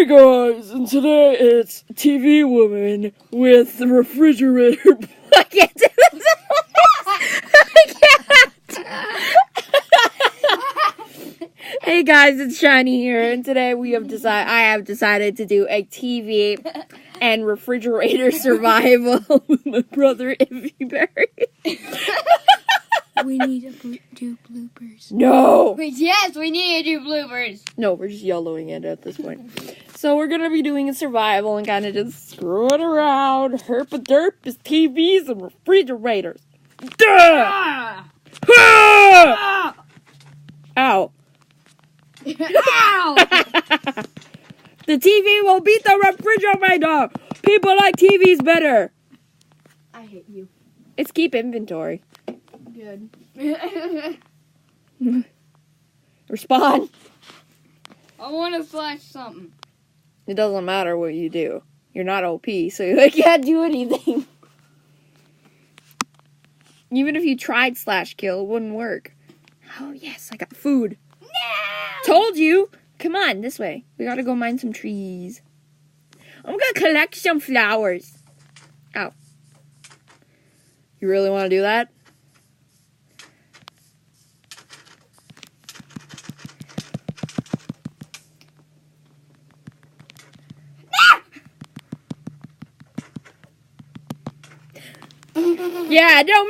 Hey guys, and today it's TV Woman with the refrigerator. I can't do this. I can't. Hey guys, it's Shiny here, and today I have decided to do a TV and refrigerator survival with my brother Iffy Berry. We need to do bloopers. No! Yes, we need to do bloopers. No, we're just yellowing it at this point. So we're gonna be doing a survival and kind of just screwing around. Herp-a-derp is TVs and refrigerators. Duh! Ah! Ah! Ow. Ow! The TV will beat the refrigerator. People like TVs better. I hate you. It's keep inventory. Good. Respond. I want to flash something. It doesn't matter what you do. You're not OP, so you can't do anything. Even if you tried /kill, it wouldn't work. Oh, yes, I got food. No! Told you. Come on, this way. We gotta go mine some trees. I'm gonna collect some flowers. Ow. You really want to do that? Yeah, don't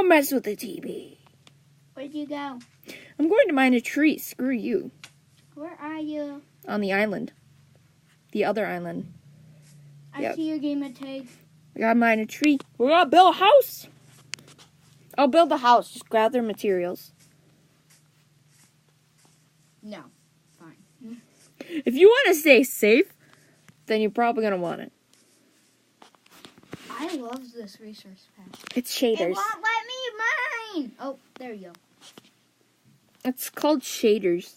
mess with the TV. Where'd you go? I'm going to mine a tree. Screw you. Where are you? On the island. The other island. I see your game of tag. I gotta mine a tree. We're gonna build a house. I'll build a house. Just gather materials. No. Fine. If you want to stay safe, then you're probably gonna want it. I love this resource pack. It's It shaders. won't let me mine. Oh, there you go. It's called shaders.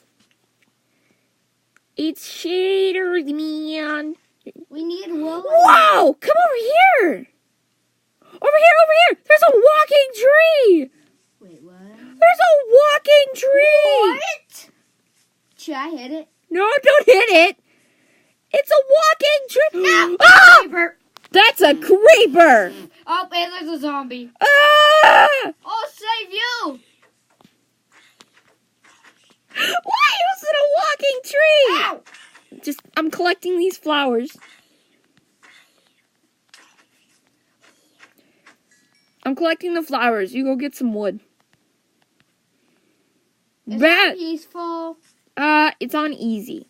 It's shaders, man. We need wool. Wow! Come over here! Over here! There's a walking tree! Wait, what? There's a walking tree! What? Should I hit it? No, don't hit it! It's a walking tree! No! Ah! Creeper. That's a creeper! Oh, and there's a zombie. Ah! I'll save you! Why is it a walking tree? Ow! I'm collecting these flowers. I'm collecting the flowers. You go get some wood. Is that peaceful? It's on easy.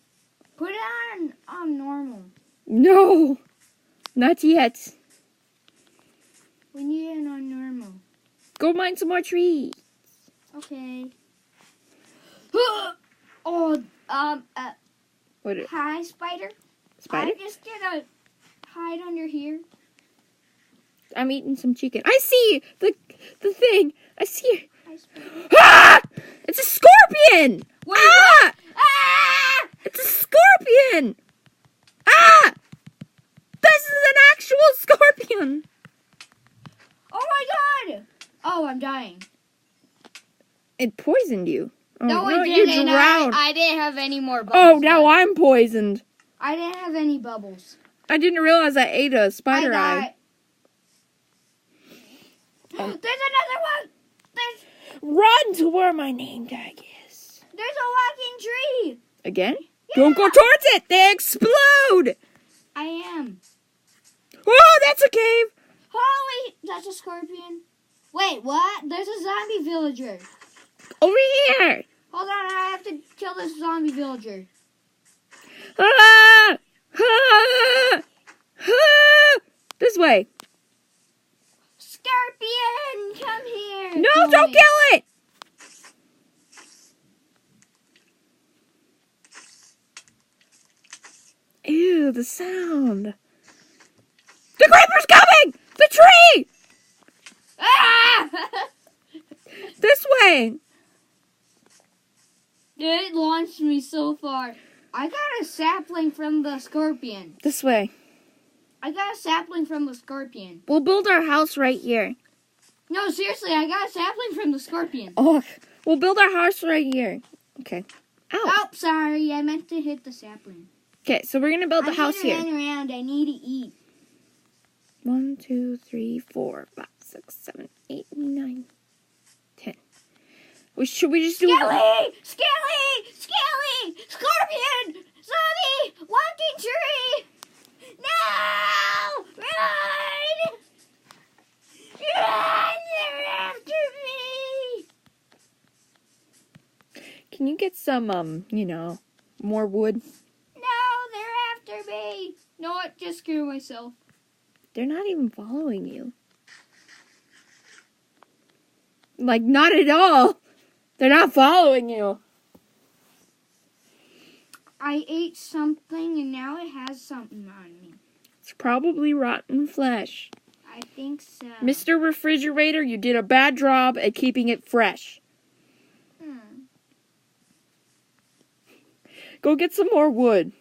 Put it on normal. No, not yet. We need it on normal. Go mine some more trees. Okay. Oh, What? hi, spider. Spider? I'm just gonna hide under here. I'm eating some chicken. I see the thing. I see it. Hi, spider. Ah! It's a scorpion! Wait, Ah! Ah! It's a scorpion! Ah! This is an actual scorpion! Oh my god! Oh, I'm dying. It poisoned you. Oh, No, it you didn't. drowned. I didn't have any more bubbles. Oh, now left. I'm poisoned. I didn't have any bubbles. I didn't realize I ate a spider eye. There's another one! Run to where my name tag is. There's a walking tree! Again? Yeah. Don't go towards it! They explode! I am. Oh, that's a cave! Holy! That's a scorpion. Wait, what? There's a zombie villager. Over here! Hold on, I have to kill this zombie villager. Ah! Ah! Ah! This way. Scorpion, come here. No, Kill don't me. kill it! Ew, the sound. The creeper's coming! The tree! Ah! This way! It launched me so far. I got a sapling from the scorpion. This way. I got a sapling from the scorpion. We'll build our house right here. No, seriously, I got a sapling from the scorpion. Oh, we'll build our house right here. Okay. Ow. Oh, sorry. I meant to hit the sapling. Okay, so we're gonna build the house here. I'm gonna run around. I need to eat. 1, 2, 3, 4, 5, 6, 7, 8, 9, 10. Should we just do Skelly! Skelly! Skelly! Scorpion! Zombie! Walking tree! No! Run! Run! They're after me! Can you get some, more wood? No, they're after me! No, what? Just screw myself. They're not even following you. Like, not at all. They're not following you. I ate something and now it has something on me. It's probably rotten flesh. I think so. Mr. Refrigerator, you did a bad job at keeping it fresh. Go get some more wood.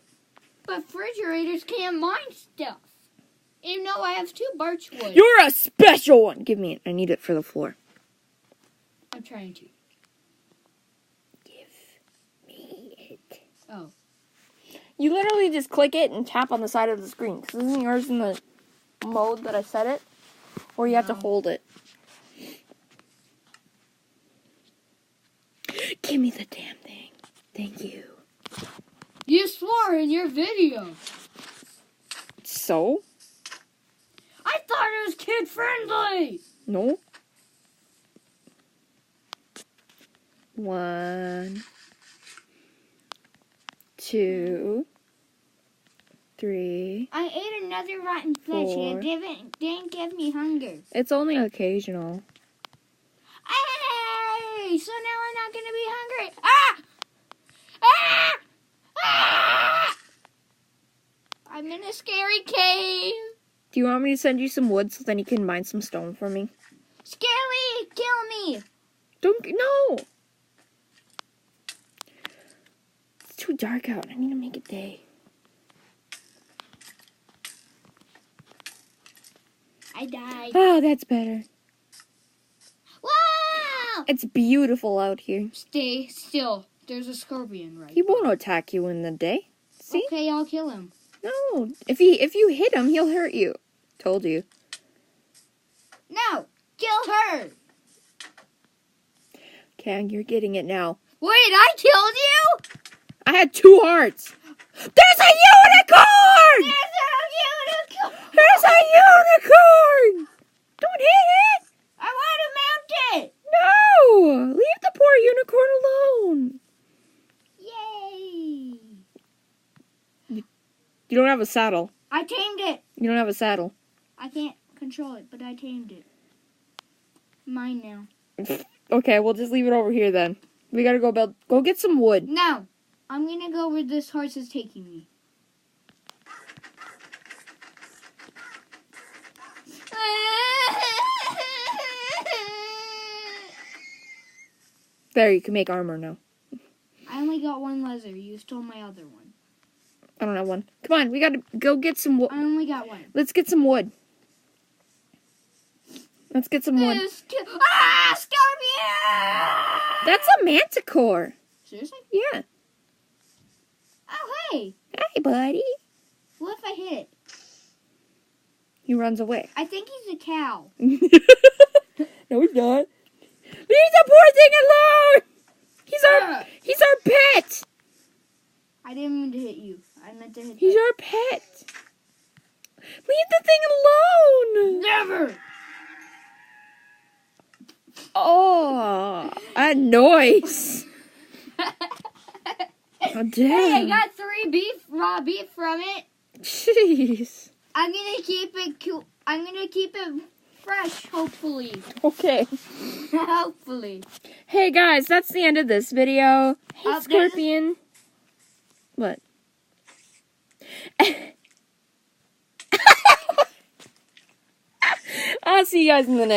But refrigerators can't mine stuff. Even though I have 2 birch wood. You're a special one. Give me it. I need it for the floor. I'm trying to. Give me it. Oh. You literally just click it and tap on the side of the screen. Because isn't yours in the mode that I set it? Or you have to hold it. Give me the damn thing. Thank you. You swore in your video. So? I thought it was kid friendly. No. 1, 2, 3. I ate another rotten fish 4. and it didn't give me hunger. It's only occasional. Hey! So now I'm not gonna be hungry. Ah! Ah! Ah! I'm in a scary cave. Do you want me to send you some wood so then you can mine some stone for me? Scary! Kill me! No! It's too dark out. I need to make it day. I died. Oh, that's better. Wow! It's beautiful out here. Stay still. There's a scorpion right He won't attack you in the day. See? Okay, I'll kill him. No. If you hit him, he'll hurt you. Told you. No! Kill her! Okay, you're getting it now. Wait, I killed you? I had 2 hearts. There's a unicorn! There's a unicorn! There's a unicorn! Don't hit it! I want to mount it! No! Leave the poor unicorn alone. Yay! You don't have a saddle. I tamed it. You don't have a saddle. I can't control it, but I tamed it. Mine now. Okay, we'll just leave it over here then. We gotta go get some wood. No! I'm gonna go where this horse is taking me. There, you can make armor now. I only got 1 leather. You stole my other one. I don't have one. Come on, we gotta go get some wood. I only got 1. Let's get some wood. Let's get some wood. Scorpion! That's a manticore. Seriously? Yeah. Oh, hey! Hey, buddy. What if I hit it? He runs away. I think he's a cow. No, he's not. Leave the poor thing alone! He's our pet! I didn't mean to hit you. I meant to hit He's our pet. Leave the thing alone! Never! Oh, that noise. Oh, damn. Hey, I got 3 raw beef from it. Jeez. I'm gonna keep it cool. I'm gonna keep it fresh, hopefully. Okay. Hopefully. Hey, guys, that's the end of this video. Hey, there's a- Scorpion. What? I'll see you guys in the next